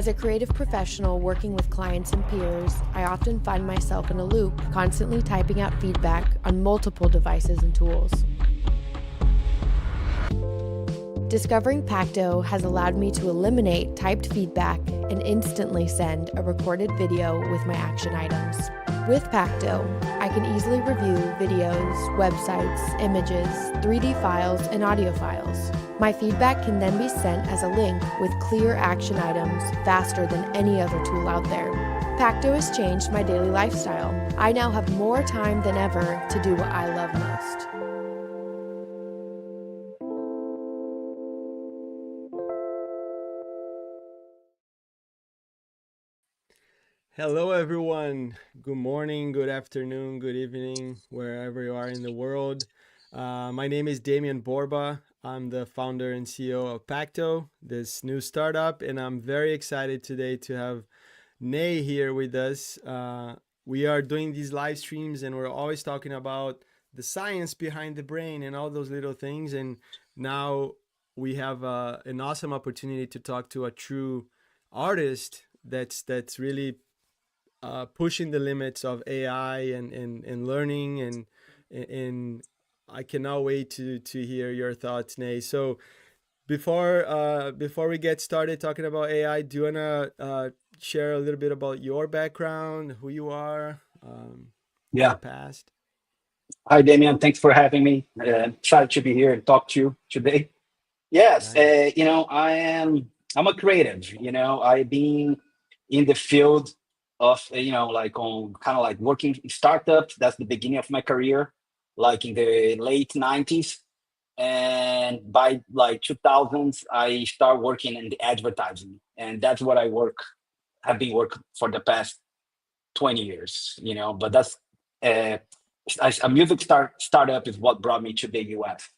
As a creative professional working with clients and peers, I often find myself in a loop, constantly typing out feedback on multiple devices and tools. Discovering Pacto has allowed me to eliminate typed feedback and instantly send a recorded video with my action items. With Pacto, I can easily review videos, websites, images, 3D files, and audio files. My feedback can then be sent as a link with clear action items faster than any other tool out there. Pacto has changed my daily lifestyle. I now have more time than ever to do what I love most. Hello, everyone. Good morning, good afternoon, good evening, wherever you are in the world. My name is Damian Borba. I'm the founder and CEO of Pacto, this new startup, and I'm very excited today to have Nei here with us. We are doing these live streams, and we're always talking about the science behind the brain and all those little things. And now we have an awesome opportunity to talk to a true artist that's really pushing the limits of AI and learning and I cannot wait to hear your thoughts, Nay. So before we get started talking about AI, do you wanna share a little bit about your background, who you are, Yeah. your past? Hi, Damian. Thanks for having me. Excited to be here and talk to you today. Yes, Nice. I'm a creative. I've been in the field of like on kind of like working in startups. That's the beginning of my career, like in the late '90s, and by like 2000s, I start working in the advertising, and that's what have been working for the past 20 years. But that's uh, a music startup is what brought me to the US,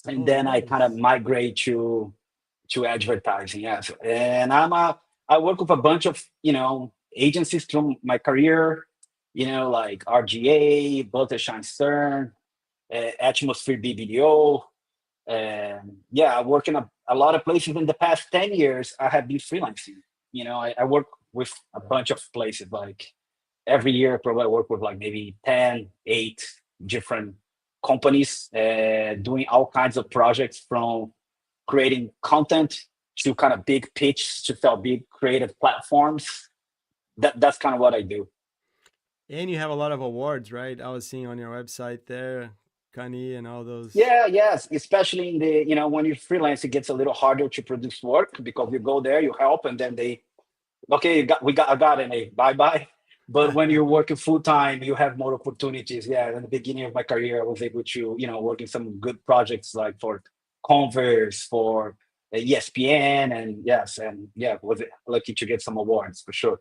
and Oh, then I kind of nice. migrate to advertising. Yes, and I work with a bunch of agencies through my career. Like RGA, Buttershine Stern, Atmosphere BBDO. And yeah, I work in a lot of places. In the past 10 years, I have been freelancing. I work with a bunch of places. Like every year, probably I work with like maybe 10, 8 different companies, doing all kinds of projects from creating content to kind of big pitch to sell big creative platforms. That's kind of what I do. And you have a lot of awards, right? I was seeing on your website there, Kani and all those. Yeah, yes, especially in the when you're freelance, it gets a little harder to produce work because you go there, you help, and then they okay, I got it, and bye bye. But when you're working full time, you have more opportunities. Yeah, in the beginning of my career, I was able to work in some good projects like for Converse, for ESPN, and yes, and yeah, was lucky to get some awards for sure.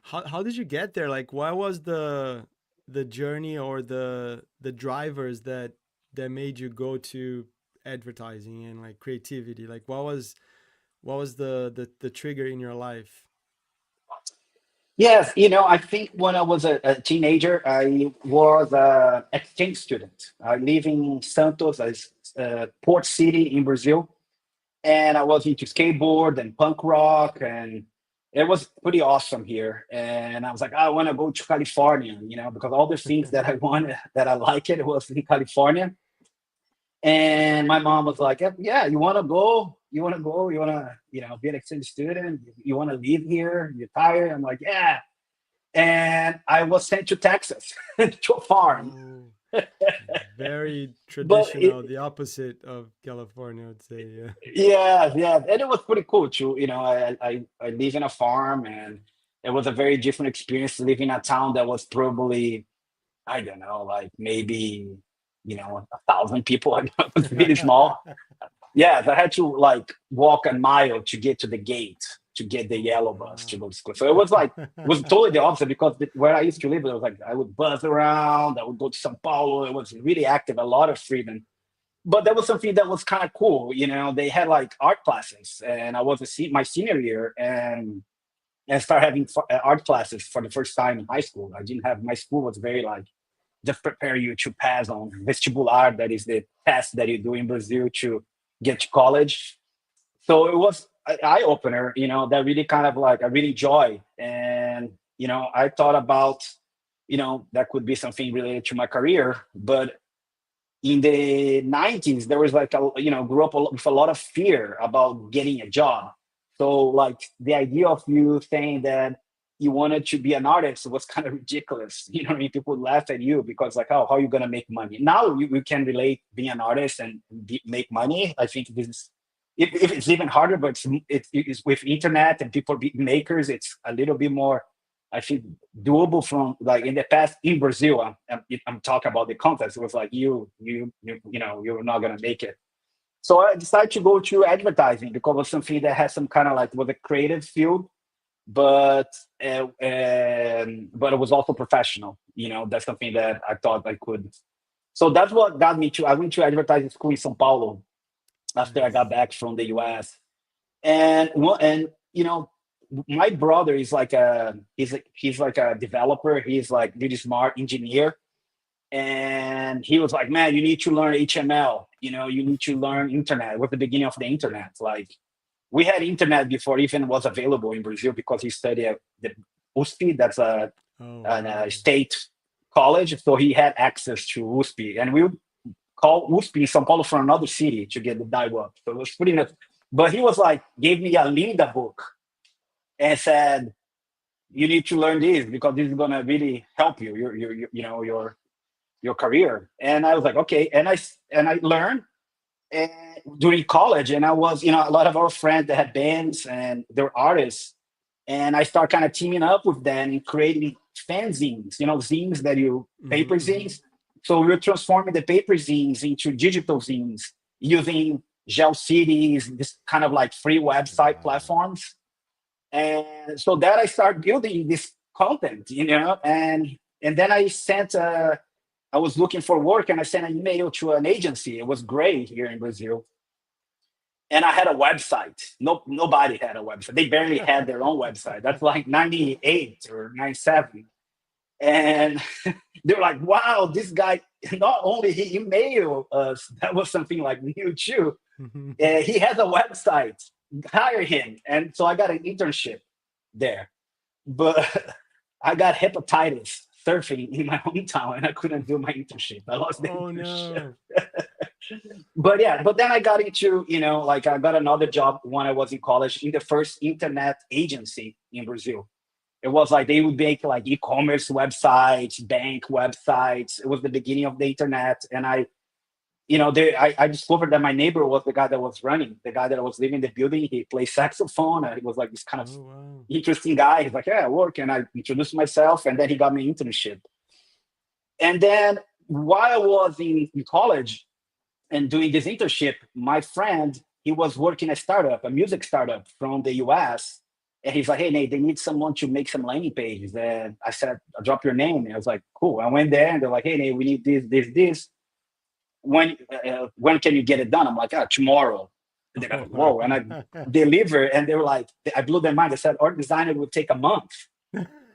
How did you get there? Like, what was the journey or the drivers that made you go to advertising and like creativity? Like, what was the trigger in your life? Yes, I think when I was a teenager, I was an exchange student. I live in Santos, port city in Brazil, and I was into skateboard and punk rock, and it was pretty awesome here. And I was like, I want to go to California, because all the things that I wanted, that I liked, it was in California. And my mom was like, yeah, you want to go? You want to go? You want to, be an exchange student? You want to live here? You're tired? I'm like, yeah. And I was sent to Texas to a farm. Oh, very But traditional, the opposite of California, I'd say. Yeah. yeah, yeah, and it was pretty cool too. I live in a farm, and it was a very different experience to live in a town that was probably, I don't know, like maybe 1,000 people. I know it was really small. Yes, I had to like walk a mile to get to the gate to get the yellow bus to Wow. go to school. So it was like it was totally the opposite because where I used to live, it was like I would buzz around, I would go to São Paulo. It was really active, a lot of freedom. But that was something that was kind of cool. They had like art classes, and I was my senior year, and started having art classes for the first time in high school. I didn't have my school was very like just prepare you to pass on vestibular, that is the test that you do in Brazil to get to college. So it was eye opener, that really kind of like I really enjoy. And, I thought about, that could be something related to my career. But in the 90s, there was like grew up with a lot of fear about getting a job. So like the idea of you saying that you wanted to be an artist was kind of ridiculous. I mean, people laugh at you because like, oh, how are you going to make money? Now you can relate being an artist and make money. I think this is, if it's even harder, but it's with internet and people be makers, it's a little bit more, I think, doable. From like in the past in Brazil, I'm talking about the context. It was like you're not gonna make it. So I decided to go to advertising because it was something that has some kind of like was a creative field, but but it was also professional. That's something that I thought I could. So that's what got me to. I went to advertising school in São Paulo after I Nice. got back from the US. And my brother is like he's like a developer. He's like really smart engineer, and he was like, man, you need to learn HTML. You need to learn internet. It was the beginning of the internet. Like we had internet before even was available in Brazil because he studied at the USP. That's Oh, a wow. state college, so he had access to USP, and we would call USP in São Paulo from another city to get the dial up. So it was pretty nuts. But he was like, gave me a Linda book and said, "You need to learn this because this is gonna really help you, your career." And I was like, okay, and I learned and during college, and I was, a lot of our friends that had bands and they were artists, and I start kind of teaming up with them and creating fanzines, zines that you paper Hmm. zines. So we're transforming the paper zines into digital zines using GeoCities, this kind of like free website Wow. platforms. And so that I start building this content, and then I was looking for work and I sent an email to an agency. It was great here in Brazil, and I had a website. No, nobody had a website. They barely had their own website. That's like 98 or 97. And they were like, wow, this guy, not only he emailed us, that was something like new too. He has a website, hire him. And so I got an internship there. But I got hepatitis surfing in my hometown and I couldn't do my internship. I lost the Oh internship. no. But yeah, but then I got into, like I got another job when I was in college in the first internet agency in Brazil. It was like they would make like e-commerce websites, bank websites. It was the beginning of the internet. And I discovered that my neighbor was the guy that was running, the guy that was living in the building. He played saxophone. And he was like this kind of Oh wow. interesting guy. He's like, yeah, I work. And I introduced myself, and then he got me an internship. And then while I was in college and doing this internship, my friend, he was working a startup, a music startup from the US. And he's like, hey, Nate, they need someone to make some landing pages. And I said, I'll drop your name. And I was like, cool. I went there and they're like, hey, Nate, we need this. When can you get it done? I'm like, tomorrow. And they're Oh like, whoa. And I wow. deliver. And they were like, I blew their mind. I said, our designer would take a month.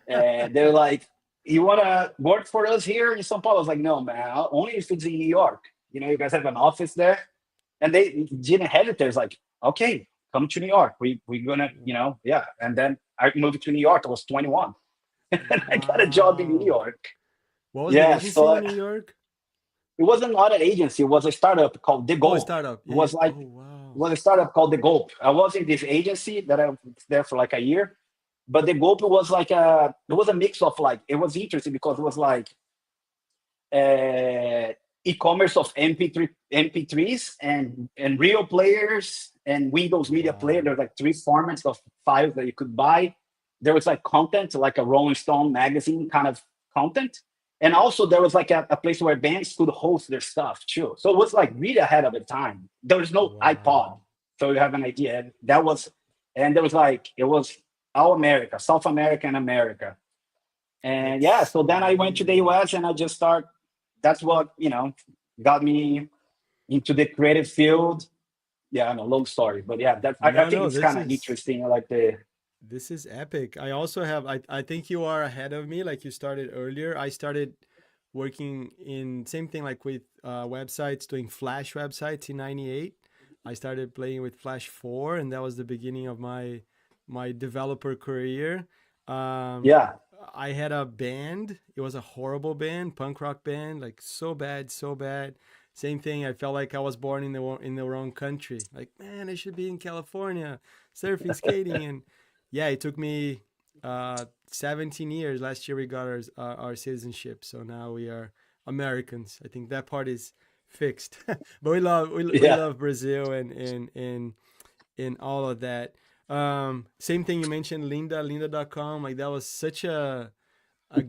And they're like, you want to work for us here in São Paulo? I was like, no, man, only if it's in New York. You guys have an office there. And they didn't hesitate. It's like, okay, come to New York. We're going to, yeah. And then I moved to New York. I was 21. And I got a job in New Wow. York. What was the Yeah. agency So in New York? it wasn't not an agency. It was a startup called The Oh, a Gulp. startup. It Yeah, yeah. was like, Oh it wow. was a startup called The Gulp. I was in this agency that I was there for like a year. But The Gulp was like it was a mix of like, it was interesting because it was like uh, e-commerce of MP3s and real players and Windows Media Player. Wow. There's like three formats of files that you could buy. There was like content, like a Rolling Stone magazine kind of content. And also there was like a place where bands could host their stuff too. So it was like really ahead of the time. There was no iPod. Wow. So you have an idea. That was, and there was like, it was all America, South America and America. And yeah, That's so then I went to the amazing. US and I just start. That's what got me into the creative field. Yeah, I know, long story, but yeah, I No, think no, it's this kind of is interesting. I like the. this is epic. I also have I think you are ahead of me, like you started earlier. I started working in same thing like with websites, doing Flash websites in 98. I started playing with Flash 4, and that was the beginning of my developer career. Um, Yeah, I had a band. It was a horrible band, punk rock band, like so bad, so bad. Same thing. I felt like I was born in in the wrong country. Like, man, I should be in California, surfing, skating, and yeah, it took me 17 years. Last year we got our citizenship, so now we are Americans. I think that part is fixed. But we yeah, love Brazil and all of that. Same thing you mentioned, Lynda.com. Like that was such a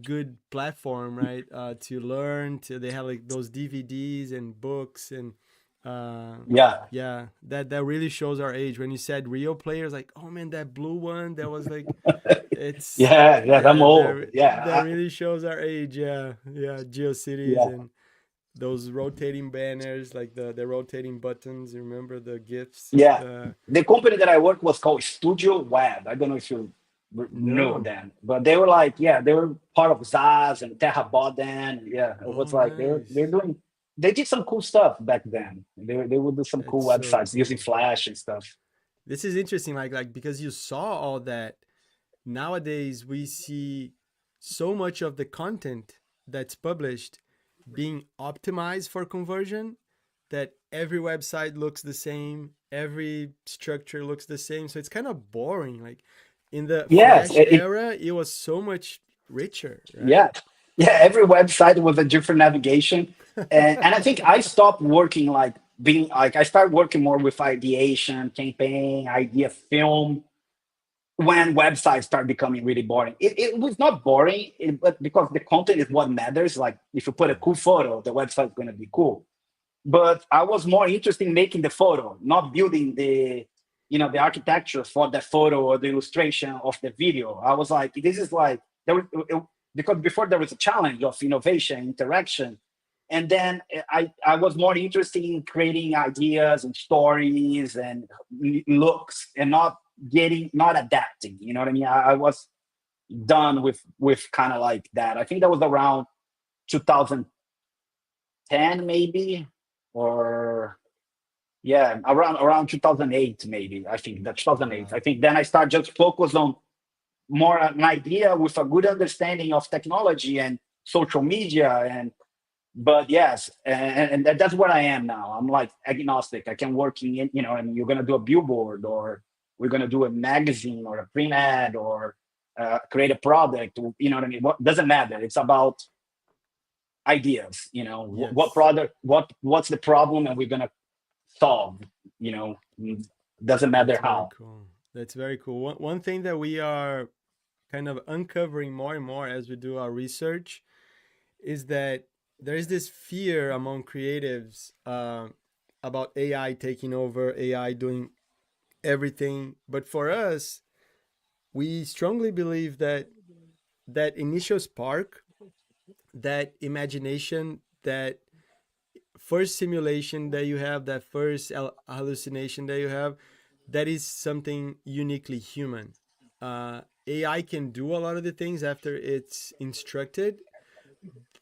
good platform, right? To learn. They have like those DVDs and books and yeah, yeah, that really shows our age. When you said real players, like oh man, that blue one, that was like it's yeah, yeah. I'm yeah, old. that Yeah, really shows our age. Yeah, yeah, GeoCities yeah, and those rotating banners, like the rotating buttons. You remember the gifs? yeah. The company that I worked was called Studio Web. I don't know if you know No. them, but they were like, yeah, they were part of Zaz and Terra Boden. Yeah, it Oh, was like they're nice. doing. They did some cool stuff back then. They would do some cool That's so websites using cool. Flash and stuff. This is interesting, like because you saw all that. Nowadays, we see so much of the content that's published being optimized for conversion that every website looks the same, every structure looks the same. So it's kind of boring. Like in the Yes, Flash era, it was so much richer, right? yeah, yeah. Every website was a different navigation, and I think I stopped working like being like I started working more with ideation, campaign, idea, film when websites start becoming really boring. It was not boring, but because the content is what matters. Like if you put a cool photo, the website is going to be cool. But I was more interested in making the photo, not building the the architecture for the photo or the illustration of the video. I was like, this is like because before there was a challenge of innovation, interaction, and then I was more interested in creating ideas and stories and looks and not adapting. You know what I mean? I was done with kind of like that. I think that was around 2010 maybe, or yeah, around 2008 maybe. I think that 2008. I Wow. think then I start just focus on more an idea with a good understanding of technology and social media and but yes, and that's where I am now. I'm like agnostic. I can work in, and you're gonna do a billboard or we're gonna do a magazine or a print ad or create a product. You know what I mean? What doesn't matter. It's about ideas. What Yes. product, what's the problem, and we're gonna solve. You know, doesn't matter That's very how. cool. That's very cool. One thing that we are kind of uncovering more and more as we do our research is that there is this fear among creatives about AI taking over, AI doing everything. But for us, we strongly believe that that initial spark, that imagination, that first simulation that you have, that first hallucination that you have, that is something uniquely human. AI can do a lot of the things after it's instructed,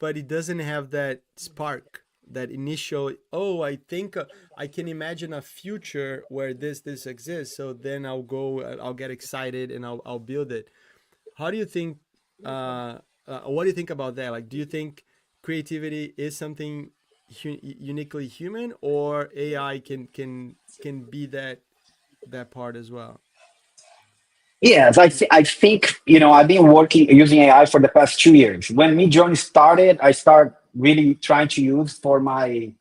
but it doesn't have that spark, that initial. Oh, I think I can imagine a future where this exists. So then I'll go, I'll get excited, and I'll build it. How do you think? What do you think about that? Like, do you think creativity is something uniquely human, or AI can be that part as well? Yes, I think I've been working using AI for the past 2 years. When Midjourney started, I start really trying to use for my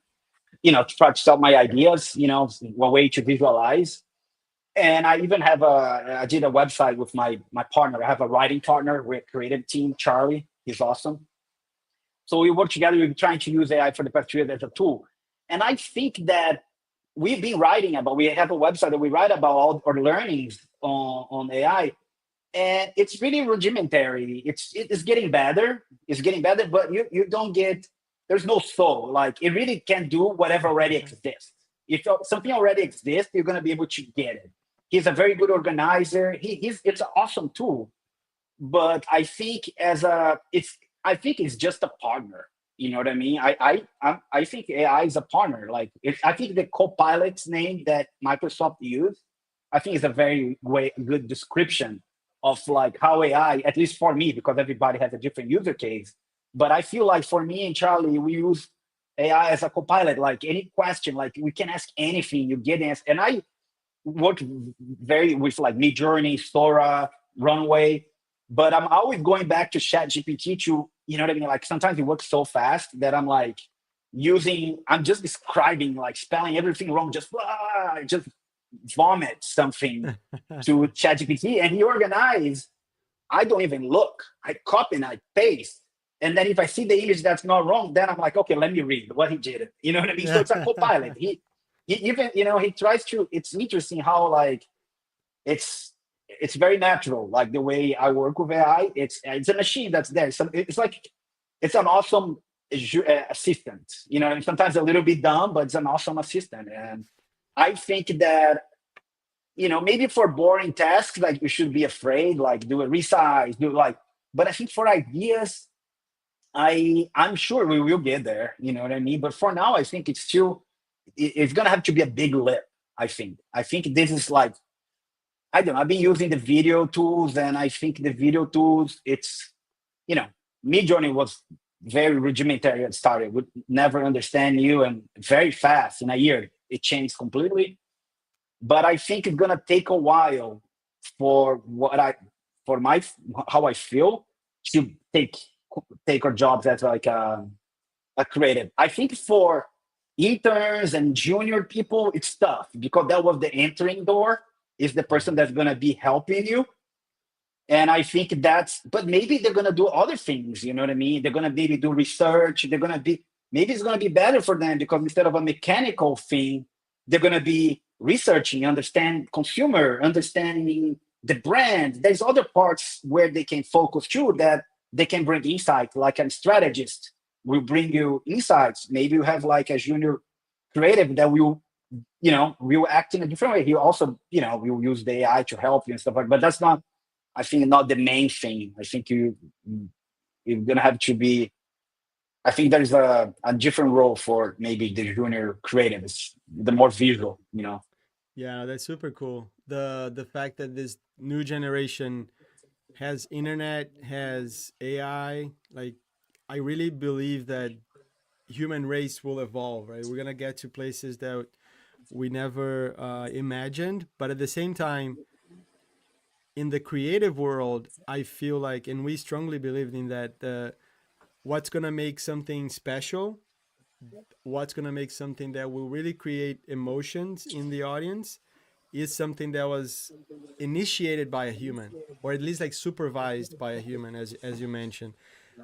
to try to sell my ideas. A way to visualize. And I even have I did a website with my partner. I have a writing partner. We're a creative team, Charlie. He's awesome. So we work together. We've been trying to use AI for the past 2 years as a tool. And I think that we've been writing about, we have a website that we write about all our learnings on AI. And it's really rudimentary. It's getting better. It's getting better, but you don't get, there's no soul. Like it really can do whatever already exists. If something already exists, you're gonna be able to get it. He's a very good organizer. It's an awesome tool. But I think I think it's just a partner. You know what I mean? I think AI is a partner. Like, I think the Copilot's name that Microsoft used, I think is a very good description of like how AI, at least for me, because everybody has a different user case. But I feel like for me and Charlie, we use AI as a copilot. Like any question, like we can ask anything, you get answer. And I work very with like Midjourney, Sora, Runway, but I'm always going back to Chat GPT to, you know what I mean? Like sometimes it works so fast that I'm like I'm just describing, like spelling everything wrong, just vomit something to Chat GPT and he organizes. I don't even look. I copy and I paste. And then if I see the image that's not wrong, then I'm like, okay, let me read what he did. You know what I mean? So it's a copilot. He even, he tries to, it's interesting how like it's very natural, like the way I work with AI. It's a machine that's there. So it's like it's an awesome assistant, and sometimes a little bit dumb, but it's an awesome assistant. And I think that maybe for boring tasks, like you should be afraid, like do a resize, but I think for ideas, I'm sure we will get there, you know what I mean? But for now, I think it's gonna have to be a big leap. I think this is like, I don't know, I've been using the video tools, and I think the video tools, it's, Midjourney was very rudimentary at started, would never understand you, and very fast in a year it changed completely. But I think it's gonna take a while for how I feel to take our jobs as like a creative. I think for interns and junior people, it's tough because that was the entering door. Is the person that's gonna be helping you. And I think but maybe they're gonna do other things, you know what I mean? They're gonna maybe do research. Maybe it's gonna be better for them because instead of a mechanical thing, they're gonna be researching, understanding the brand. There's other parts where they can focus too, that they can bring insight, like a strategist will bring you insights. Maybe you have like a junior creative that will act in a different way. He also, will use the AI to help you and stuff like. But that's not, I think, not the main thing. I think you're gonna have to be. I think there's a different role for maybe the junior creatives, the more visual. Yeah, that's super cool. The fact that this new generation has internet, has AI, like I really believe that human race will evolve, right? We're gonna get to places that we never imagined, but at the same time, in the creative world, I feel like, and we strongly believe in that, what's gonna make something special, what's gonna make something that will really create emotions in the audience, is something that was initiated by a human, or at least like supervised by a human, as you mentioned,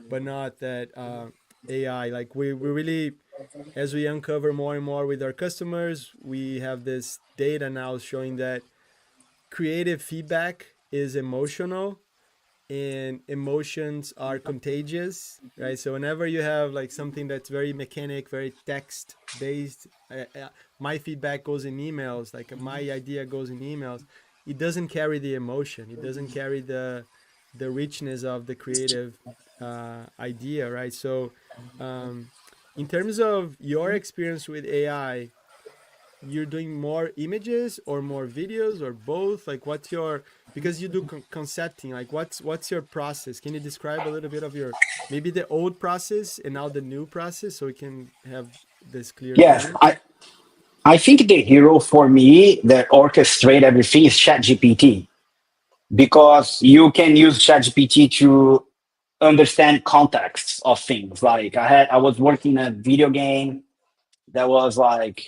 but not that AI. Like we really, as we uncover more and more with our customers, we have this data now showing that creative feedback is emotional, and emotions are contagious, right? So whenever you have like something that's very mechanic, very text based, my feedback goes in emails, like my idea goes in emails, it doesn't carry the emotion, it doesn't carry the richness of the creative idea, right? So in terms of your experience with AI, you're doing more images or more videos or both? Like what's your, because you do concepting, like what's your process? Can you describe a little bit of your, maybe the old process and now the new process, so we can have this clear Yes, vision? I think the hero for me that orchestrate everything is ChatGPT, because you can use ChatGPT to understand contexts of things. Like I was working a video game that was like,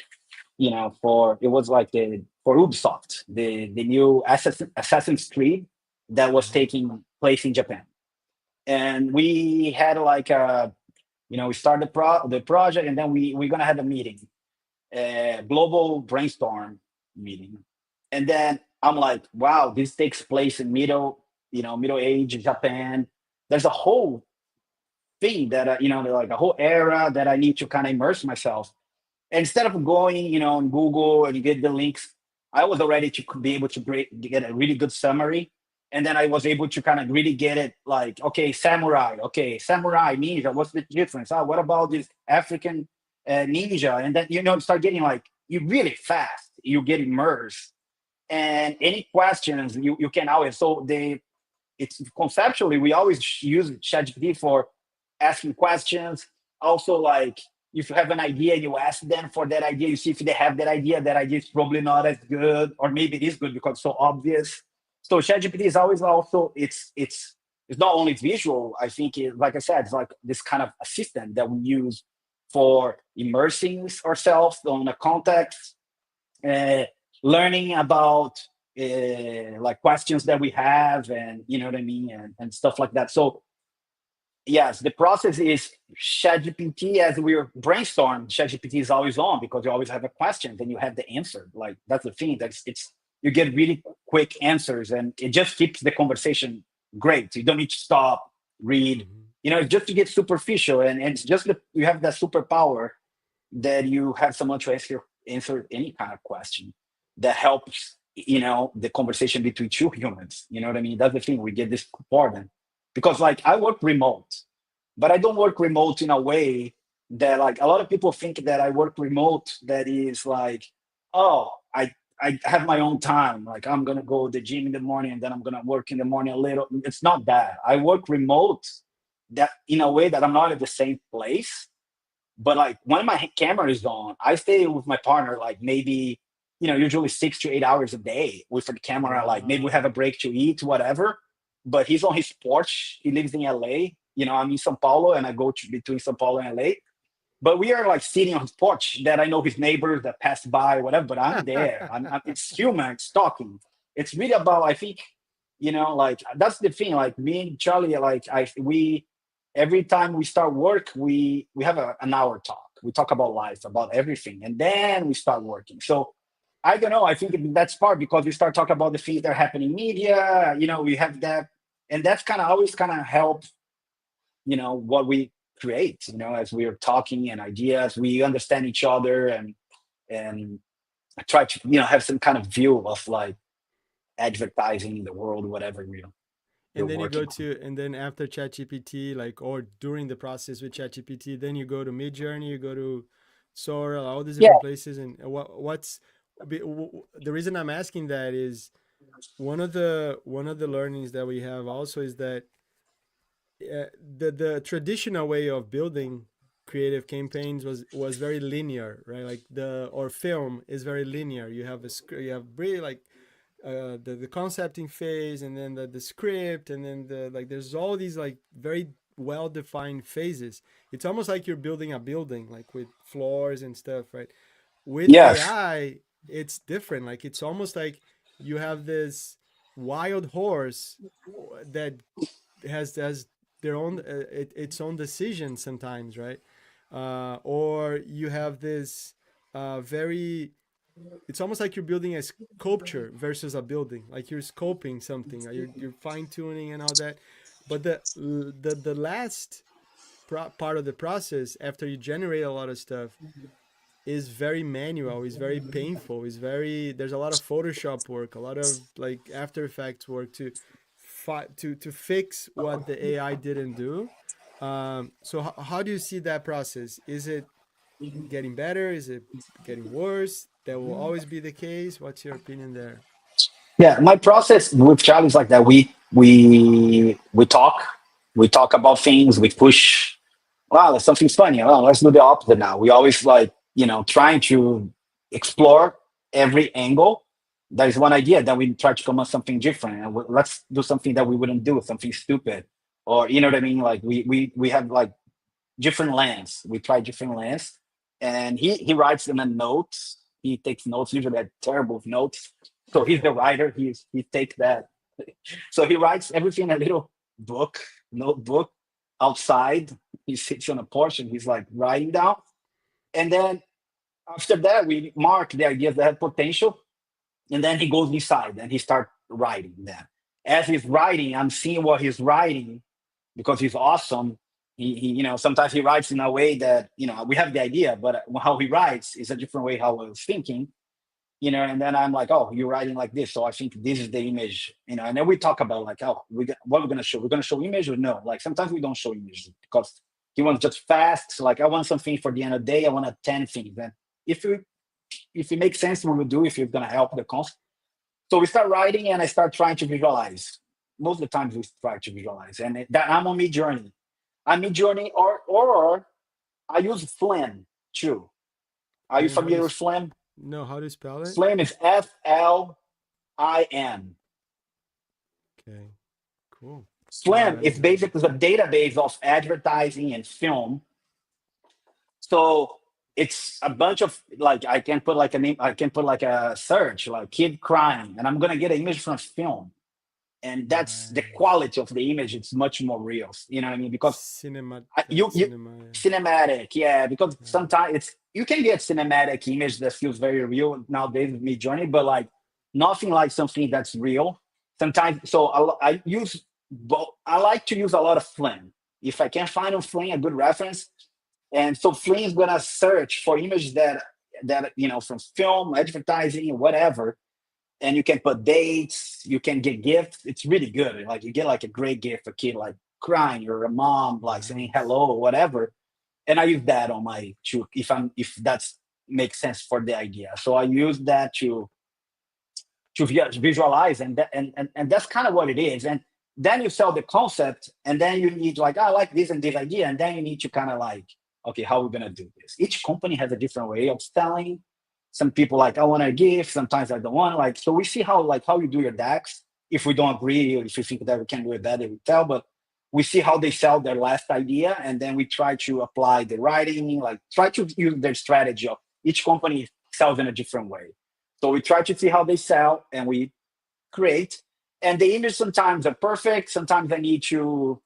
it was like for Ubisoft, the new Assassin's Creed that was Mhm. taking place in Japan. And we had like we started the project, and then we're gonna have a meeting, a global brainstorm meeting. And then I'm like, wow, this takes place in middle age Japan. There's a whole thing that like a whole era that I need to kind of immerse myself. Instead of going, on Google and get the links, I was already to be able to get a really good summary. And then I was able to kind of really get it, like, okay, samurai, okay, samurai, ninja, what's the difference? What about this African ninja? And then, start getting like, you really fast, you get immersed. And any questions you can always, it's conceptually, we always use ChatGPT for asking questions. Also, like, if you have an idea, you ask them for that idea, you see if they have that idea. That idea is probably not as good, or maybe it is good because it's so obvious. So ChatGPT is always also, it's not only visual. I think like I said, it's like this kind of assistant that we use for immersing ourselves on a context, uh, learning about like questions that we have, and you know what I mean, and stuff like that. So yes, the process is ChatGPT. As we are brainstorm, ChatGPT is always on because you always have a question, then you have the answer. Like, that's the thing. That's it's You get really quick answers, and it just keeps the conversation great. You don't need to stop, read. Mhm. It's just to get superficial, and it's just you have that superpower that you have someone to answer any kind of question that helps, the conversation between two humans. You know what I mean? That's the thing. We get this important because, like, I work remote, but I don't work remote in a way that, like, a lot of people think that I work remote, that is like, oh, I have my own time, like I'm gonna go to the gym in the morning and then I'm gonna work in the morning a little. It's not that. I work remote, that in a way that I'm not at the same place, but like when my camera is on, I stay with my partner, like maybe, usually 6 to 8 hours a day with the camera. Like maybe we have a Wow. break to eat, whatever. But he's on his porch. He lives in LA. I'm in Sao Paulo, and I go between Sao Paulo and LA. But we are like sitting on his porch that I know his neighbors that pass by, whatever. But I'm there. It's human. It's talking. It's really about, I think, like that's the thing. Like me and Charlie, like we every time we start work, we have an hour talk. We talk about life, about everything, and then we start working. So I don't know. I think that's part because we start talking about the things that are happening in media. We have that, and that's kind of always kind of help. What we create. As we are talking and ideas, we understand each other, and try to have some kind of view of like advertising in the world, whatever we're And then you working go on. to, and then after ChatGPT, like, or during the process with ChatGPT, then you go to Midjourney, you go to Sora, all these Yeah. different places. And the reason I'm asking that is one of the learnings that we have also is that the traditional way of building creative campaigns was very linear, right? Like the or film is very linear. You have you have really like the concepting phase, and then the script, and then the like. There's all these like very well defined phases. It's almost like you're building a building, like with floors and stuff, right? With Yes. AI, it's different. Like it's almost like you have this wild horse that has their own its own decision sometimes, right? Or you have this very, it's almost like you're building a sculpture versus a building. Like you're scoping something, you're fine tuning and all that. But the last part of the process after you generate a lot of stuff is very manual, is very painful, is very, there's a lot of Photoshop work, a lot of like After Effects work to fix what the AI didn't do. So how do you see that process? Is it getting better? Is it getting worse? That will always be the case. What's your opinion there? Yeah, my process with Charlie is like that. We talk about things. We push. Wow, something's funny. Well, let's do the opposite now. We always like trying to explore every angle. That is one idea. Then we try to come up with something different, and let's do something that we wouldn't do, something stupid, or you know what I mean. Like we have like different lens. We try different lens, and he writes them in notes. He takes notes. Usually, at terrible notes. So he's the writer. He takes that. So he writes everything in a little book, notebook outside. He sits on a porch and he's like writing down. And then after that, we mark the ideas that have potential. And then he goes inside and he starts writing them. As he's writing, I'm seeing what he's writing because he's awesome. Sometimes he writes in a way that we have the idea, but how he writes is a different way how I was thinking. and then I'm like, oh, you're writing like this, so I think this is the image, and then we talk about like, oh, what we're gonna show. We're gonna show image or no? Like sometimes we don't show images because he wants just fast. So like I want something for the end of the day. I want 10 things. And if you if it makes sense, we will do if you're gonna help the concept. So we start writing and I start trying to visualize. Most of the times we try to visualize. And that I'm on Mid Journey. I'm Mid Journey or I use Flame too. Are you And how do you familiar with Flame? know how to spell it? Flame is FLIM. Okay, cool. I'll Slam write is it down. basically a database of advertising and film. So it's a bunch of like I can put like a name, I can put like a search like kid crying, and I'm gonna get an image from film. And that's the Nice. quality of the image. It's much more real. You know what I mean? Because Cinema, you cinema. cinematic, yeah. Because Yeah. sometimes it's you can get cinematic image that feels very real nowadays with Mid Journey, but like nothing like something that's real. Sometimes, so I use both. I like to use a lot of Flame. If I can find on Flame a good reference, and so Flame is gonna search for images that from film, advertising, whatever, and you can put dates, you can get gifts. It's really good. Like you get like a great gift, a kid like crying or a mom like saying Nice. hello or whatever. And I use that on my to if that's makes sense for the idea. So I use that to visualize, and and that's kind of what it is. And then you sell the concept, and then you need like, I like this and this idea, and then you need to kind of like, okay, how are we gonna do this? Each company has a different way of selling. Some people like, I want to give, sometimes I don't want, like, so we see how you do your decks. If we don't agree or if you think that we can do it better, we tell. But we see how they sell their last idea, and then we try to apply the writing, like try to use their strategy of each company sells in a different way. So we try to see how they sell, and we create. And the image sometimes are perfect. Sometimes I need to,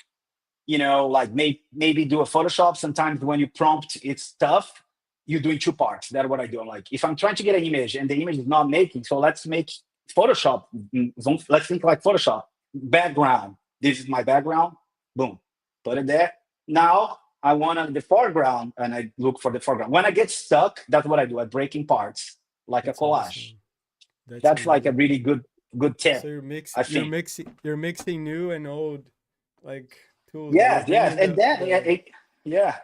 like maybe do a Photoshop. Sometimes when you prompt, it's tough. You do in two parts. That's what I do. I'm like, if I'm trying to get an image and the image is not making, so let's make Photoshop. Let's think like Photoshop. Background. This is my background. Boom. Put it there. Now I want the foreground, and I look for the foreground. When I get stuck, that's what I do. I break in parts like a That's collage. awesome. That's That's like a amazing. really good So tip, you're mix I you're think. mixing you're mixing new and old like tools. Like you're Yes, yes, bringing and the then the yeah,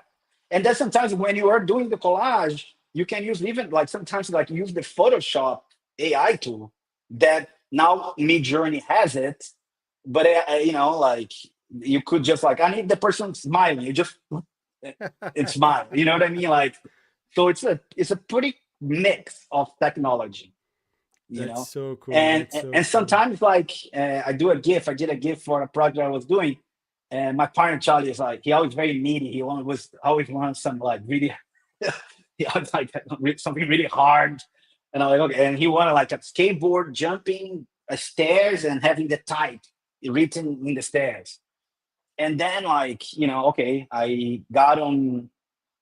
and then sometimes when you are doing the collage, you can use even like sometimes like use the Photoshop AI tool that now Mid Journey has it, but like you could just like I need the person smiling, you just and smile. You know what I mean? Like so, it's a pretty mix of technology, you That's know. so cool. And That's so and cool. sometimes like I do a GIF. I did a GIF for a project I was doing, and my partner Charlie is like he always very needy. Was always wants some like really he always like something really hard, and I'm like okay. And he wanted like a skateboard jumping stairs and having the type written in the stairs. And then like okay, I got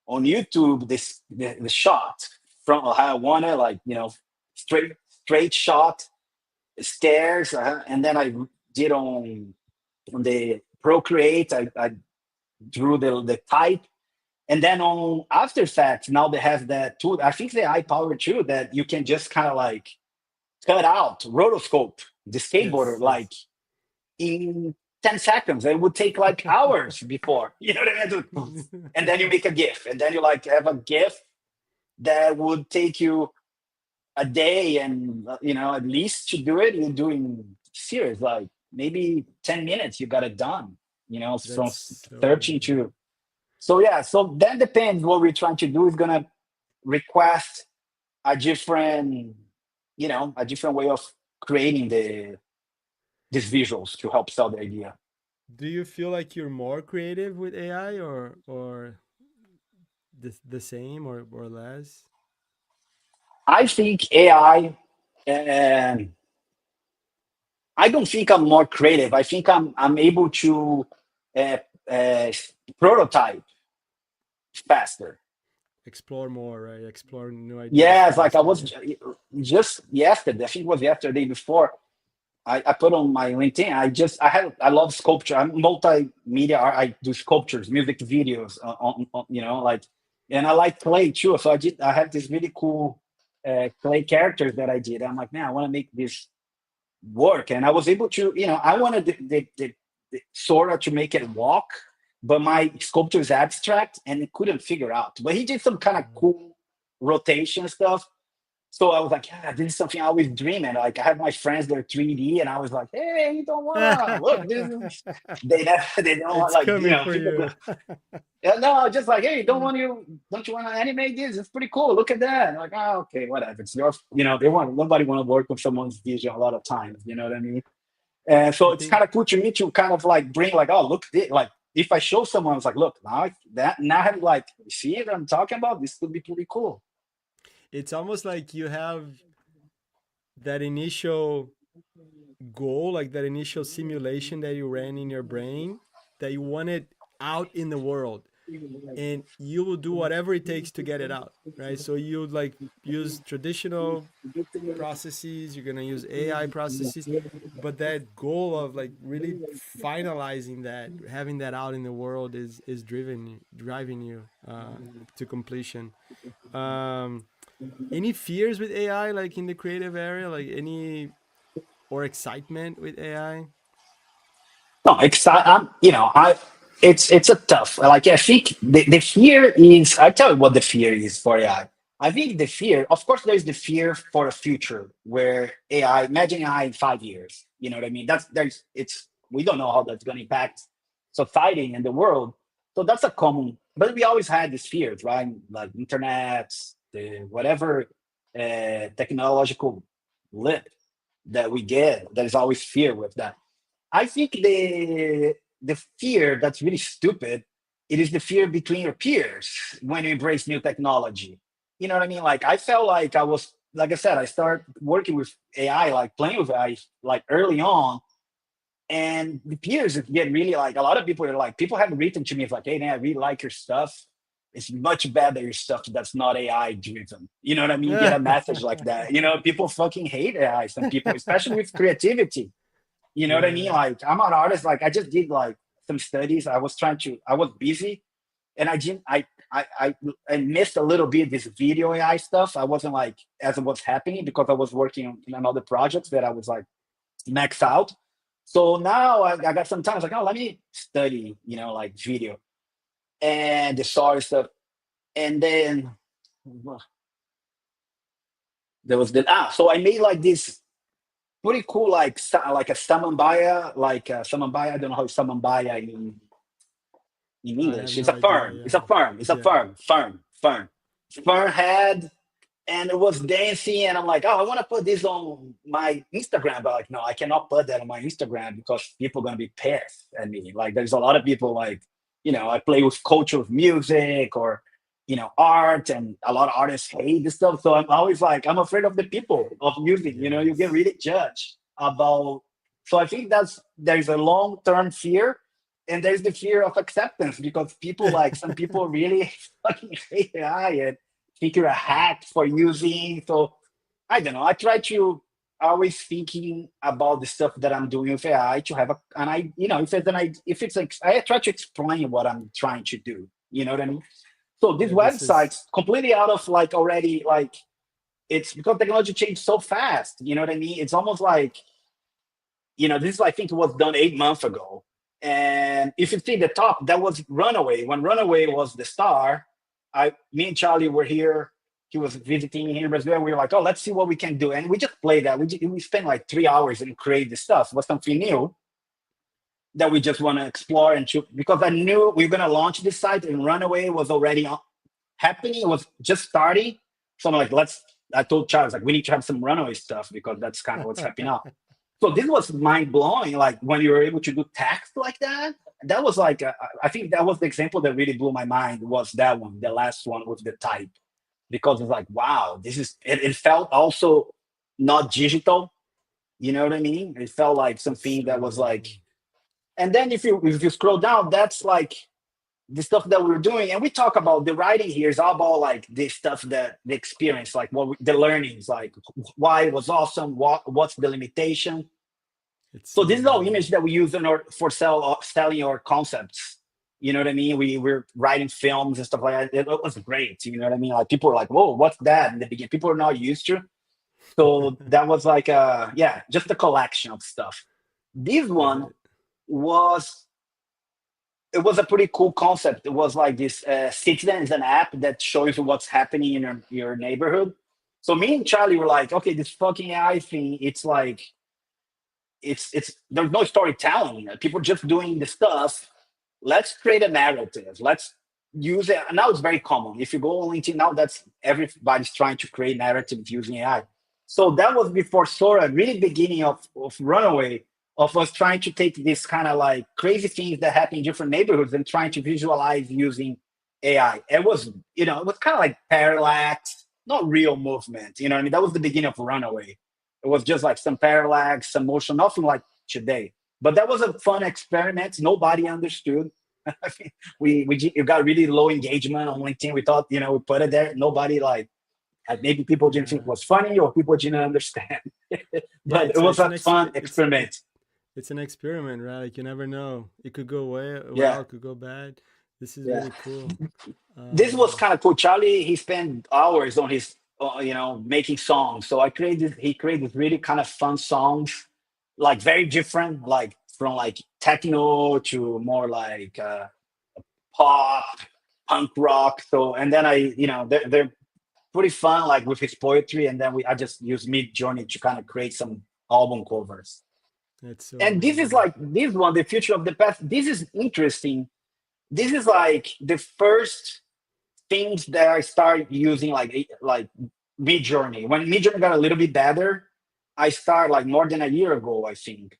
on YouTube this the shot from how I want it, like straight shot stairs, and then I did on the Procreate. I drew the type, and then on After Effects now they have that tool. I think the iPower too that you can just kind of like cut out rotoscope the skateboarder Yes, yes. like in 10 seconds. It would take like hours before, you know what I mean? And then you make a GIF, and then you like have a GIF that would take you a day, and at least to do it, you're doing serious like maybe 10 minutes you got it done, from That's so searching amazing. to. So yeah, so that depends. What we're trying to do is gonna request a different a different way of creating these visuals to help sell the idea. Do you feel like you're more creative with AI or the same or less? I think AI, and I don't think I'm more creative. I think I'm able to uh, uh, prototype faster. Explore more, right? Explore new ideas Yes, like I faster. was Yeah. just yesterday. I think it was yesterday before. I put on my LinkedIn. I love sculpture. I'm multimedia. I do sculptures, music videos, like, and I like clay too. So I have this really cool. clay characters that I did. I'm like, man, I want to make this work, and I was able to, I wanted the sort of to make it walk, but my sculpture is abstract and it couldn't figure out. But he did some kind of cool rotation stuff. So I was like, yeah, this is something I always dream. And like I had my friends that are 3D, and I was like, hey, you don't wanna look, this is they don't want It's like coming for people you. go, yeah, no, just like, hey, don't you want to animate this? It's pretty cool. Look at that. And like, oh, okay, whatever. It's your, nobody want to work with someone's vision a lot of times. You know what I mean? And so I it's think kind of cool to me to kind of like bring like, oh, look, like if I show someone, it's like, look, now I have like, see what I'm talking about? This could be pretty cool. it's almost like you have that initial goal, like that initial simulation that you ran in your brain that you wanted out in the world, and you will do whatever it takes to get it out, right? So you like use traditional processes, you're gonna use AI processes, but that goal of like really finalizing that, having that out in the world is driving you to completion. Um, any fears with AI, like in the creative area, like any or excitement with AI? No, I it's a tough. Like I think the fear is. I tell you what the fear is for AI. I think the fear, of course, there's the fear for a future where AI. Imagine AI in 5 years. You know what I mean? There's it's we don't know how that's going to impact society and the world. So that's a common. But we always had these fears, right? Like internet, the whatever technological lip that we get. There's always fear with that. I think the fear that's really stupid. It is the fear between your peers when you embrace new technology. You know what I mean? Like I felt like I was, like I said, I started working with AI, like playing with AI, like early on, and the peers get really like a lot of people are like people have written to me, it's like, hey man, I really like your stuff. It's much better your stuff that's not AI driven. You know what I mean? You get a message like that. People fucking hate AI. Some people, especially with creativity. You know what I mean? Yeah. Like I'm an artist. Like I just did like some studies. I was busy, and I didn't. I missed a little bit this video AI stuff. I wasn't like as it was happening because I was working on another projects that I was like max out. So now I got some time. I was like, oh, let me study. Like video and the story stuff. And then there was the so I made like this pretty cool like a samambaya, I don't know how samambaya in I English. have It's no a idea. firm. It's a Yeah. firm. It's a Yeah. firm head, and it was dancing. And I'm like, oh, I want to put this on my Instagram, but like, no, I cannot put that on my Instagram because people are gonna be pissed at me. Like, there's a lot of people like, I play with culture of music or art, and a lot of artists hate this stuff. So I'm always like, I'm afraid of the people of music. You get Yes. really judged about. So I think there's a long term fear, and there's the fear of acceptance because people like some people really fucking hate AI and think you're a hack for using. So I don't know. I try to always thinking about the stuff that I'm doing with AI to have and if it's like I try to explain what I'm trying to do. You know what I mean? So this Yeah. This is. website's completely out of like already like it's because technology changed so fast. You know what I mean? It's almost like this I think was done 8 months ago. And if you see the top, that was Runaway. When Runaway was the star, me and Charlie were here. He was visiting here in Brazil. And we were like, oh, let's see what we can do. And we just played that. We spent like 3 hours and create the stuff. It was something new that we just want to explore because I knew we were going to launch this site and Runaway was already happening. It was just starting. So I'm like, I told Charles, like, we need to have some Runaway stuff because that's kind of what's happening now. So this was mind blowing. Like when you were able to do text like that, that was like I think that was the example that really blew my mind. Was that one, the last one with the type, because it's like wow, this is it felt also not digital. You know what I mean? It felt like something that was So. like. And then if you scroll down, that's like the stuff that we're doing, and we talk about the writing here is all about like the stuff that the experience, like the learnings, like why it was awesome, what's the limitation. It's So this so is all good. image that we use in our for selling our concepts. You know what I mean? We were writing films and stuff like that. It was great. You know what I mean? Like people were like, "Whoa, what's that?" In the beginning, people are not used to. So that was like yeah, just a collection of stuff. This one Right. was it was a pretty cool concept. It was like this Citizen is an app that shows you what's happening in your neighborhood. So me and Charlie were like, okay, this fucking AI thing, it's like it's there's no storytelling. People just doing the stuff. Let's create a narrative. Let's use it. Now it's very common. If you go on LinkedIn now, that's everybody's trying to create narratives using AI. So that was before Sora, really beginning of Runaway, of us trying to take this kind of like crazy things that happen in different neighborhoods and trying to visualize using AI. It was, it was kind of like parallax, not real movement. You know what I mean? That was the beginning of Runaway. It was just like some parallax, some motion, nothing like today. But that was a fun experiment. Nobody understood. I mean, we got really low engagement on LinkedIn. We thought, we put it there. Nobody like, maybe people didn't think it Yeah. was funny or people didn't understand. Yeah, But it was a fun experiment. it's an experiment, right? Like you never know. It could go way well, Yeah, it could go bad. This is yeah. really cool. This was Um, kind of cool. Charlie, he spent hours on his, making songs. So he created really kind of fun songs, like very different, like from like techno to more like pop, punk rock. So, and then they're pretty fun, like with his poetry. And then I just use Mid Journey to kind of create some album covers. that's so And this is amazing. like this one, the future of the past. This is interesting. This is like the first things that I started using, like Mid Journey. When Mid Journey got a little bit better, I started like more than a year ago, I think.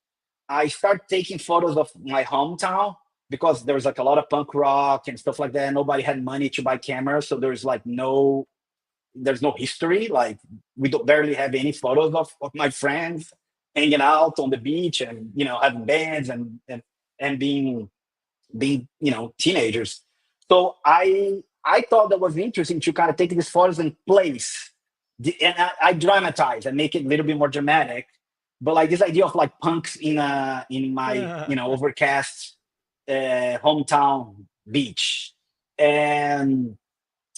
I started taking photos of my hometown because there was like a lot of punk rock and stuff like that. Nobody had money to buy cameras, so there's no history. Like we don't barely have any photos of my friends hanging out on the beach and having bands and being teenagers. So I thought that was interesting to kind of take these photos and place and I dramatize and make it a little bit more dramatic. But like this idea of like punks in my overcast hometown beach. And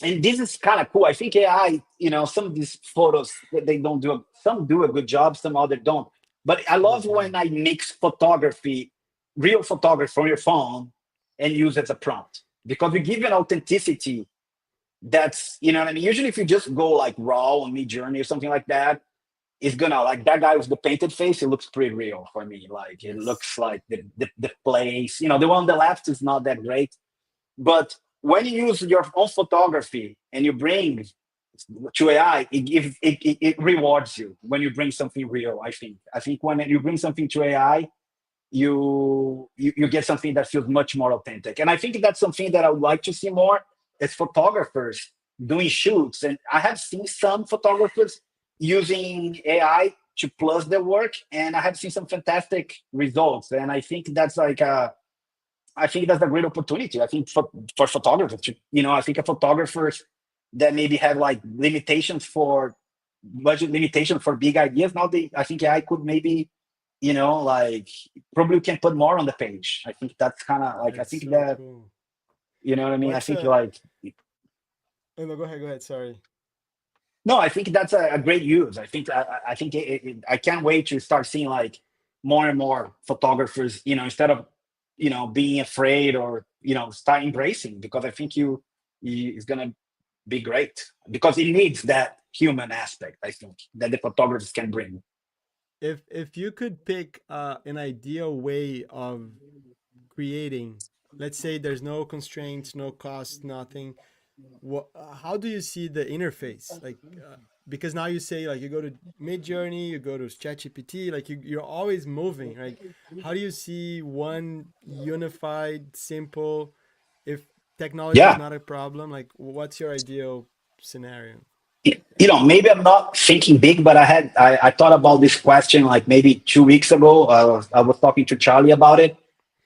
and this is kind of cool. I think AI, some of these photos they don't do some do a good job, some other don't. But I love Definitely. when I mix photography, real photography from your phone, and use as a prompt because we give you an authenticity that's what I mean. Usually, if you just go like raw on Mid Journey or something like that, it's gonna like that guy with the painted face. It looks pretty real for me. Like it Yes. looks like the place. The one on the left is not that great, but when you use your own photography and you bring to AI, it rewards you when you bring something real. I think when you bring something to AI, you get something that feels much more authentic. And I think that's something that I would like to see more as photographers doing shoots. And I have seen some photographers using AI to plus their work, and I have seen some fantastic results. And I think that's a great opportunity. I think for photographers, I think a photographers that maybe have like limitations for budget limitations for big ideas. Now I think I could maybe, like probably can put more on the page. I think that's kind of like, I That's think so that, cool. you know what I mean? I What's think like, oh no, go ahead, go ahead. Sorry. no, I think that's a great use. I think I can't wait to start seeing like more and more photographers, instead of being afraid or start embracing because I think it's gonna be great because it needs that human aspect. I think that the photographers can bring. If you could pick an ideal way of creating, let's say there's no constraints, no cost, nothing. What? How do you see the interface? Like, because now you say like you go to Mid Journey, you go to ChatGPT, like you're always moving. Like, how do you see one unified, simple? If technology is Yeah, not a problem, like what's your ideal scenario? maybe I'm not thinking big, but I thought about this question like maybe 2 weeks ago. I was talking to Charlie about it,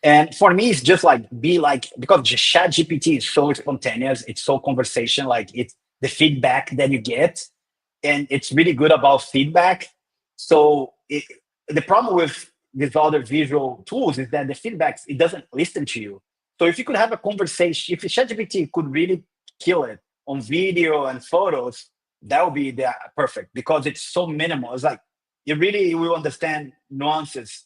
and for me, it's just like be like because Chat GPT is so spontaneous, it's so conversation, like it's the feedback that you get, and it's really good about feedback. So the problem with these other visual tools is that the feedback it doesn't listen to you. So if you could have a conversation, if ChatGPT could really kill it on video and photos, that would be the perfect because it's so minimal. It's like you really will understand nuances.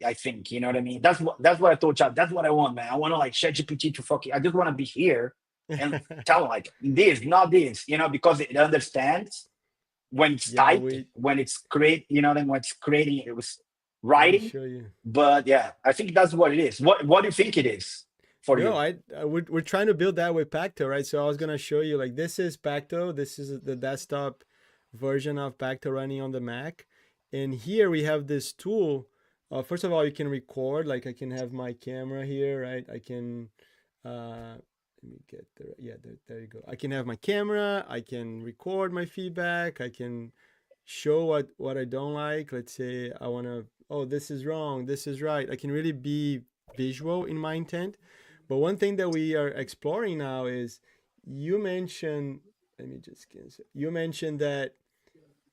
I think you know what I mean. That's what I told Chat. That's what I want, man. I want to like ChatGPT to fucking. I just want to be here and tell them like this, not this, because it understands when it's Yeah, typed, we when it's then when it's creating, it was let me writing. show you. But yeah, I think that's what it is. What do you think it is for No, you? we're trying to build that with Pacto, right? So I was gonna show you like this is Pacto. This is the desktop version of Pacto running on the Mac, and here we have this tool. First of all, you can record. Like I can have my camera here, right? I can. Let me get there. Yeah, there you go. I can have my camera. I can record my feedback. I can show what I don't like. Let's say I want to. Oh, this is wrong. This is right. I can really be visual in my intent. But one thing that we are exploring now is you mentioned, let me just cancel. You mentioned that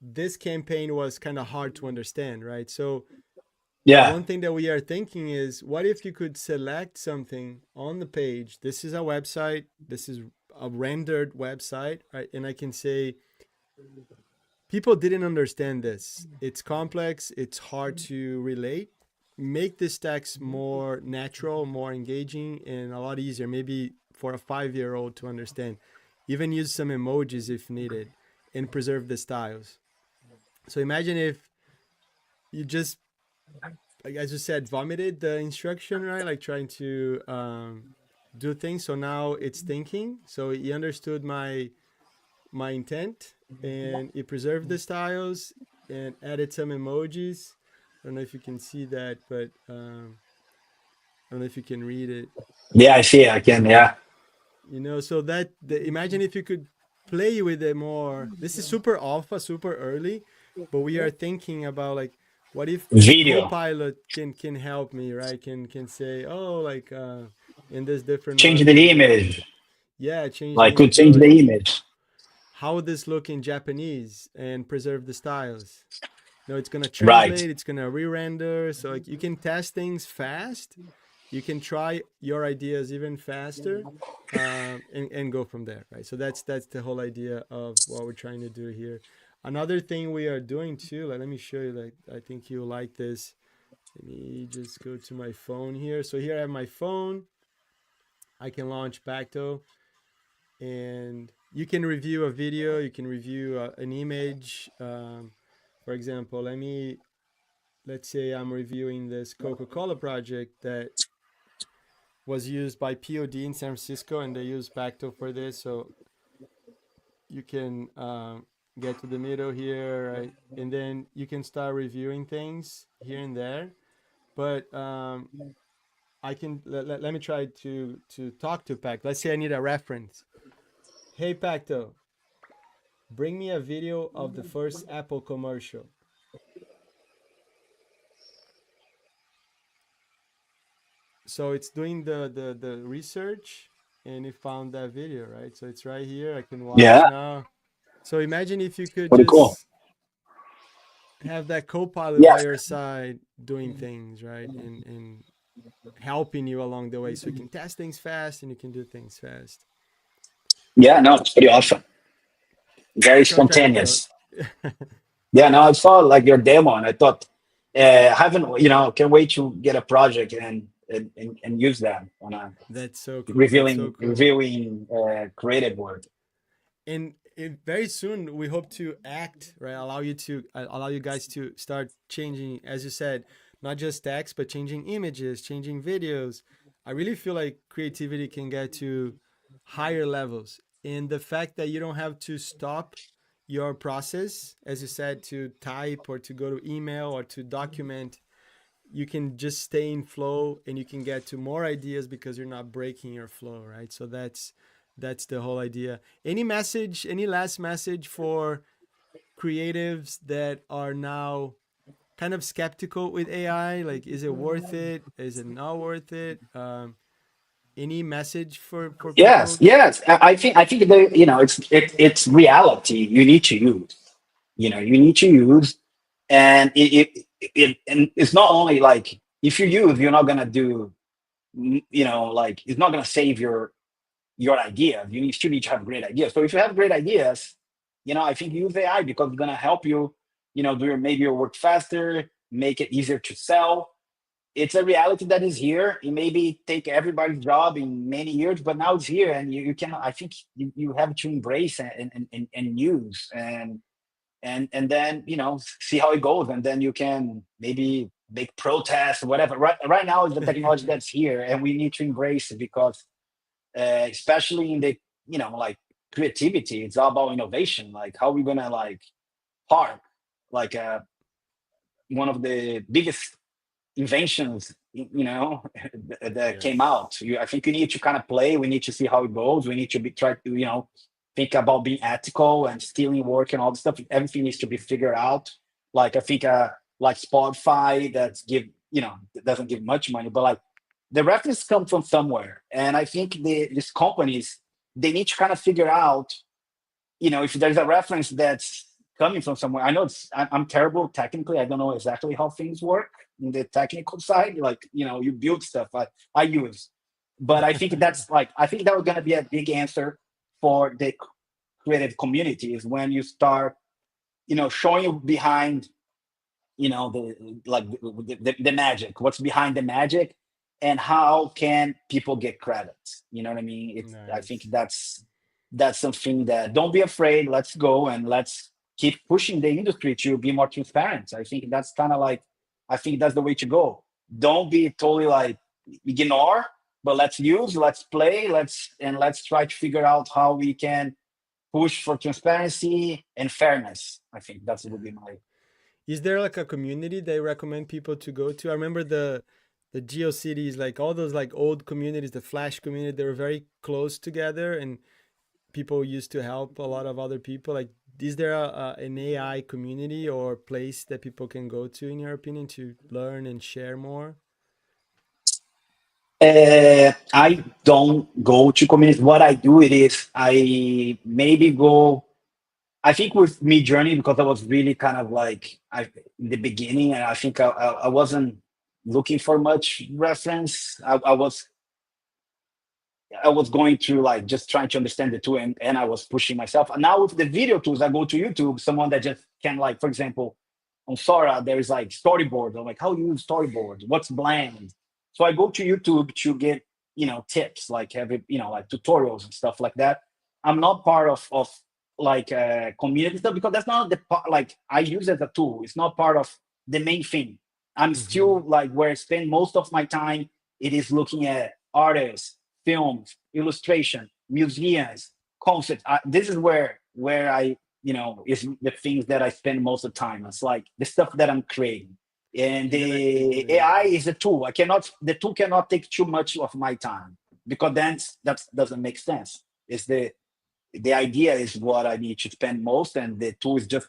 this campaign was kind of hard to understand, right? So Yeah, one thing that we are thinking is what if you could select something on the page? This is a website, this is a rendered website, right? And I can say, people didn't understand this. It's complex, it's hard to relate. Make this text more natural, more engaging, and a lot easier, maybe for a 5-year-old to understand. Even use some emojis if needed and preserve the styles. So imagine if you just, like as you said, vomited the instruction, right? Like trying to do things. So now it's thinking. So he understood my intent and it preserved the styles and added some emojis. I don't know if you can see that, but I don't know if you can read it. yeah, I see. I can. Yeah, So imagine if you could play with it more. This is super alpha, super early, but we are thinking about like, what if video, Copilot can help me, right? Can say, oh, like in this different change one, the image. yeah, change the Like could image. change the image. How would this look in Japanese and preserve the styles? It's gonna Right. translate, it's gonna re-render. So like you can test things fast. You can try your ideas even faster, and go from there, right? So that's the whole idea of what we're trying to do here. Another thing we are doing too, like let me show you, like I think you'll like this. Let me just go to my phone here. So here I have my phone. I can launch Pacto, and you can review a video, you can review an image. For example, let's say I'm reviewing this Coca-Cola project that was used by POD in San Francisco, and they use Pacto for this. So you can get to the middle here, right? And then you can start reviewing things here and there. But I can let me try to talk to Pacto. Let's say I need a reference. Hey Pacto, bring me a video of the first Apple commercial. So it's doing the research, and it found that video, right? So it's right here. I can watch Yeah, now. So imagine if you could pretty cool. just have that co-pilot Yeah, by your side doing things, right? And helping you along the way, so you can test things fast and you can do things fast. yeah, no, it's pretty awesome. Very So I'm trying to build. spontaneous. Yeah, no, I saw like your demo, and I thought, haven't can't wait to get a project and use that on a That's so cool. That's so reviewing cool. reviewing creative work. And very soon we hope to act, right? Allow you guys to start changing, as you said, not just text but changing images, changing videos. I really feel like creativity can get to higher levels, and the fact that you don't have to stop your process, as you said, to type or to go to email or to document. You can just stay in flow and you can get to more ideas because you're not breaking your flow, right? So that's the whole idea. Any last message for creatives that are now kind of skeptical with AI? Like, is it worth it? Is it not worth it? Any message for Yes, people? yes. I think it's reality. You need to use. You need to use, and and it's not only like if you use, you're not gonna do. like it's not going to save your idea. You still need to have great ideas. So if you have great ideas, I think use AI because it's going to help you, do maybe your work faster, make it easier to sell. It's a reality that is here. It maybe take everybody's job in many years, but now it's here, and you can. I think you have to embrace and use and then see how it goes, and then you can maybe make protests, whatever. Right now is the technology that's here, and we need to embrace it because especially in the like creativity, it's all about innovation. Like how we gonna like park like one of the biggest inventions that came Yes. out. I think you need to kind of play. We need to see how it goes. We need to be try to think about being ethical and stealing work and all the stuff. Everything needs to be figured out. Like I think like Spotify that's give that doesn't give much money, but like the reference come from somewhere. And I think these companies, they need to kind of figure out, if there's a reference that's coming from somewhere. I know I'm terrible technically. I don't know exactly how things work in the technical side. Like, you build stuff I use. But I think that was going to be a big answer for the creative community is when you start, showing behind the magic, what's behind the magic, and how can people get credit. You know what I mean? I think Nice. that's something that, don't be afraid, let's go and let's keep pushing the industry to be more transparent. I think that's kind of like, I think that's the way to go. Don't be totally like ignore, but let's play, let's try to figure out how we can push for transparency and fairness. I think that would be my. Is there like a community they recommend people to go to? I remember the GeoCities, like all those like old communities, the Flash community, they were very close together, and people used to help a lot of other people. Like, is there an AI community or place that people can go to, in your opinion, to learn and share more? I don't go to communities. What I do it is I maybe go. I think with me journey because I was really kind of like in the beginning, and I think I wasn't looking for much reference. I was going through like just trying to understand the tool, and I was pushing myself. And now with the video tools, I go to YouTube, someone that just can, like, for example, on Sora, there is like storyboard. I'm like, how you use storyboards? What's bland? So I go to YouTube to get, tips, like like tutorials and stuff like that. I'm not part of like community stuff because that's not the part, like I use it as a tool. It's not part of the main thing. I'm Hmm. still like where I spend most of my time. It is looking at artists, films, illustration, museums, concerts. This is where I, is the things that I spend most of the time. It's like the stuff that I'm creating. And And then the AI amazing. is a tool. The tool cannot take too much of my time because then that doesn't make sense. It's the idea is what I need to spend most, and the tool is just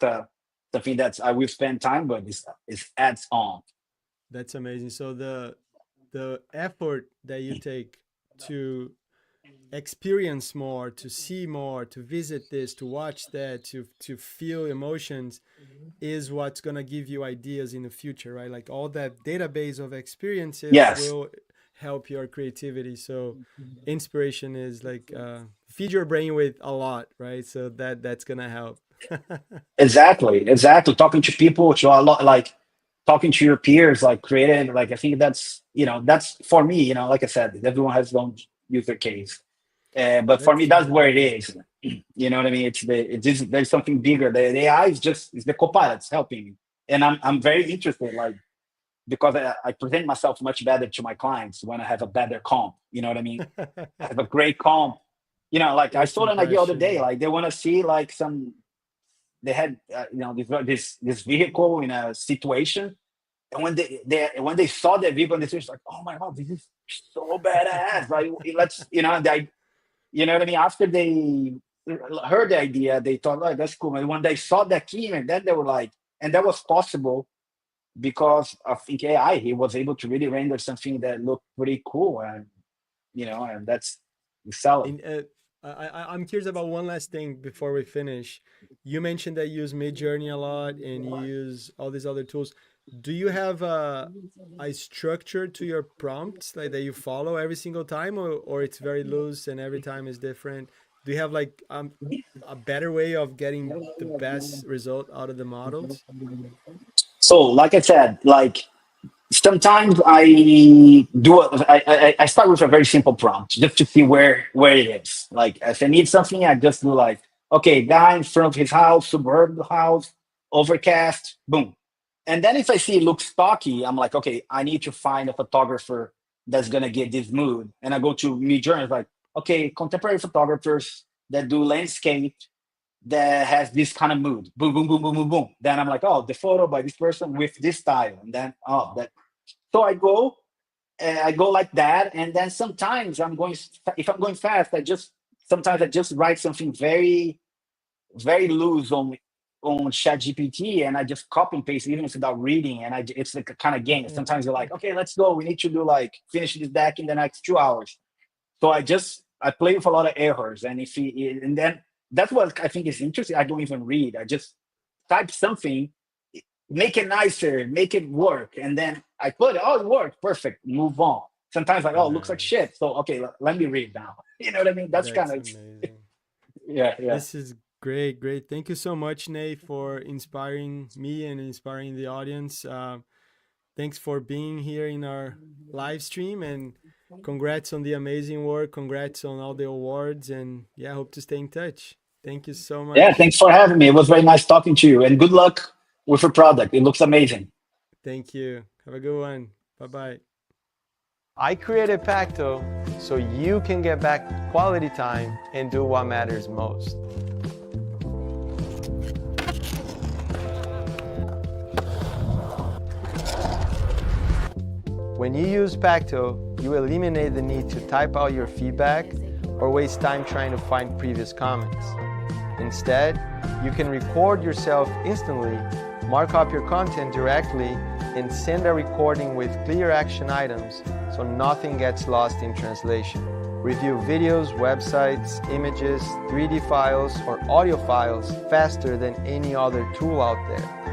something that I will spend time, but it's adds on. That's amazing. So the effort that you take to experience more, to see more, to visit this, to watch that, to feel emotions, is what's going to give you ideas in the future, right? Like all that database of experiences Yes, will help your creativity. So inspiration is like feed your brain with a lot, right? So that's going to help. exactly. Talking to people, to a lot, like talking to your peers, like creative, like I think that's for me. Like I said, everyone has their own user case, but for me, That's that's where it is. You know what I mean? There's something bigger. The AI is the copilot. It's helping me, and I'm very interested, like because I present myself much better to my clients when I have a better comp. You know what I mean? I have a great comp. Like I First saw an idea the other day. impression. Like they want to see like they had this vehicle in a situation, and when they saw the vehicle, they were like, oh my god, this is so badass. Like let's they what I mean. After they heard the idea, they thought, oh, that's cool. And when they saw the key, and then they were like, and that was possible because I think AI, he was able to really render something that looked pretty cool, and that's selling. In I'm curious about one last thing before we finish. You mentioned that you use Midjourney a lot and you use all these other tools. do you have a structure to your prompts like that you follow every single time, or it's very loose and every time is different? Do you have like a better way of getting the best result out of the models? So, like I said, like sometimes I start with a very simple prompt just to see where it is. Like if I need something, I just do like, okay, guy in front of his house, suburban house, overcast, boom. And then if I see it looks stocky, I'm like, okay, I need to find a photographer that's gonna get this mood. And I go to Midjourney, like, okay, contemporary photographers that do landscape that has this kind of mood. Boom, boom, boom, boom, boom, boom. Then I'm like, oh, the photo by this person with this style. And then, oh, that. So I go like that. And then sometimes if I'm going fast, sometimes I just write something very, very loose on chat gpt, and I just copy and paste even without reading, and it's like a kind of game. Sometimes you're like, okay, let's go, we need to do like finish this deck in the next 2 hours. So I play with a lot of errors, and and then that's what I think is interesting. I don't even read, I just type something, make it nicer, make it work, and then I put it, oh, it worked, perfect, move on. Sometimes like, oh, it looks like Nice. shit, so okay, let me read now. You know what I mean? That's kind That's of, amazing. yeah, yeah. This is great, great. Thank you so much, Nate, for inspiring me and inspiring the audience. Thanks for being here in our live stream, and congrats on the amazing work. Congrats on all the awards, and yeah, hope to stay in touch. Thank you so Yeah, much. thanks for having me. It was very nice talking to you, and good luck with your product. It looks amazing. Thank you. Have a good one. Bye bye. I created Pacto so you can get back quality time and do what matters most. When you use Pacto, you eliminate the need to type out your feedback or waste time trying to find previous comments. Instead, you can record yourself instantly, mark up your content directly, and send a recording with clear action items so nothing gets lost in translation. Review videos, websites, images, 3D files, or audio files faster than any other tool out there.